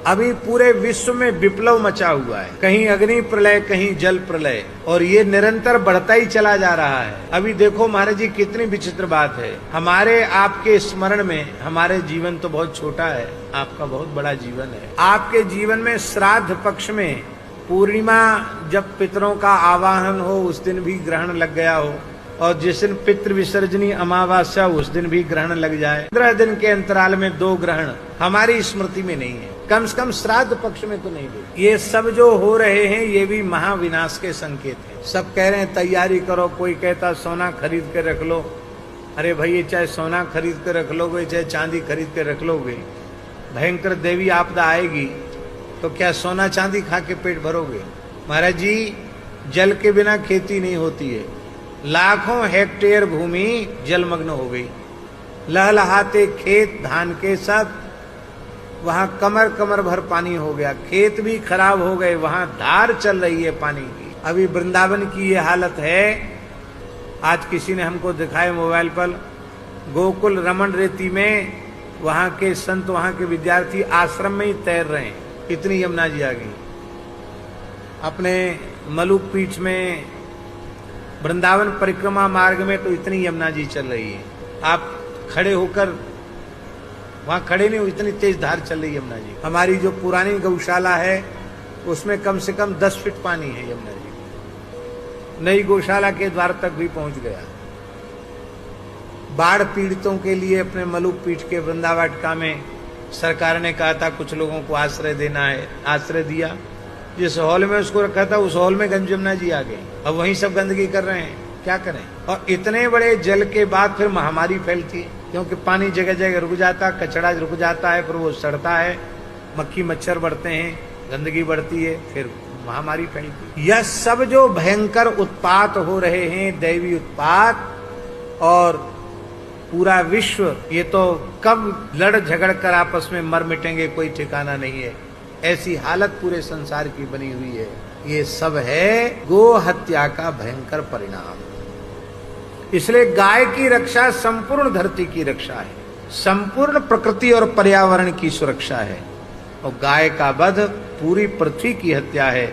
अभी पूरे विश्व में विप्लव मचा हुआ है, कहीं अग्नि प्रलय कहीं जल प्रलय, और ये निरंतर बढ़ता ही चला जा रहा है। अभी देखो महाराज जी कितनी विचित्र बात है, हमारे आपके स्मरण में हमारे जीवन तो बहुत छोटा है, आपका बहुत बड़ा जीवन है। आपके जीवन में श्राद्ध पक्ष में पूर्णिमा जब पितरों का आवाहन हो उस दिन भी ग्रहण लग गया हो, और जिस दिन पितृ विसर्जनी अमावस्या उस दिन भी ग्रहण लग जाए। 15 दिन के अंतराल में 2 ग्रहण हमारी स्मृति में नहीं है, कम से कम श्राद्ध पक्ष में तो नहीं दे। ये सब जो हो रहे हैं ये भी महाविनाश के संकेत हैं। सब कह रहे हैं तैयारी करो, कोई कहता सोना खरीद के रख लो। अरे भाई चाहे सोना खरीद के रख लोगे चाहे चांदी खरीद के रख लोगे, भयंकर देवी आपदा आएगी तो क्या सोना चांदी खा के पेट भरोगे? महाराज जी जल के बिना खेती नहीं होती है। लाखों हेक्टेयर भूमि जलमग्न हो गई, लहलहाते खेत धान के सब, वहां कमर कमर भर पानी हो गया, खेत भी खराब हो गए, वहां धार चल रही है पानी की। अभी वृंदावन की ये हालत है। आज किसी ने हमको दिखाए मोबाइल पर, गोकुल रमन रेती में वहां के संत, वहां के विद्यार्थी आश्रम में ही तैर रहे हैं, इतनी यमुना जी आ गई। अपने मलुक पीठ में वृंदावन परिक्रमा मार्ग में तो इतनी यमुना जी चल रही है, आप खड़े होकर वहां खड़े नहीं हो, इतनी तेज धार चल रही है यमुना जी। हमारी जो पुरानी गौशाला है उसमें कम से कम 10 फीट पानी है यमुना जी, नई गौशाला के द्वार तक भी पहुंच गया। बाढ़ पीड़ितों के लिए अपने मलुक पीठ के वृंदावाटिका में सरकार ने कहा था कुछ लोगों को आश्रय देना है, आश्रय दिया। जिस हॉल में उसको रखा था उस हॉल में गंज यमुना जी आ गए, अब वहीं सब गंदगी कर रहे हैं, क्या करें। और इतने बड़े जल के बाद फिर महामारी फैलती है, क्योंकि पानी जगह जगह रुक जाता, कचरा रुक जाता है, फिर वो सड़ता है, मक्खी मच्छर बढ़ते हैं, गंदगी बढ़ती है, फिर महामारी फैलती है। यह सब जो भयंकर उत्पात हो रहे हैं, दैवी उत्पात, और पूरा विश्व ये तो कब लड़ झगड़ कर आपस में मर मिटेंगे कोई ठिकाना नहीं है, ऐसी हालत पूरे संसार की बनी हुई है। ये सब है गो हत्या का भयंकर परिणाम। इसलिए गाय की रक्षा संपूर्ण धरती की रक्षा है, संपूर्ण प्रकृति और पर्यावरण की सुरक्षा है, और गाय का वध पूरी पृथ्वी की हत्या है।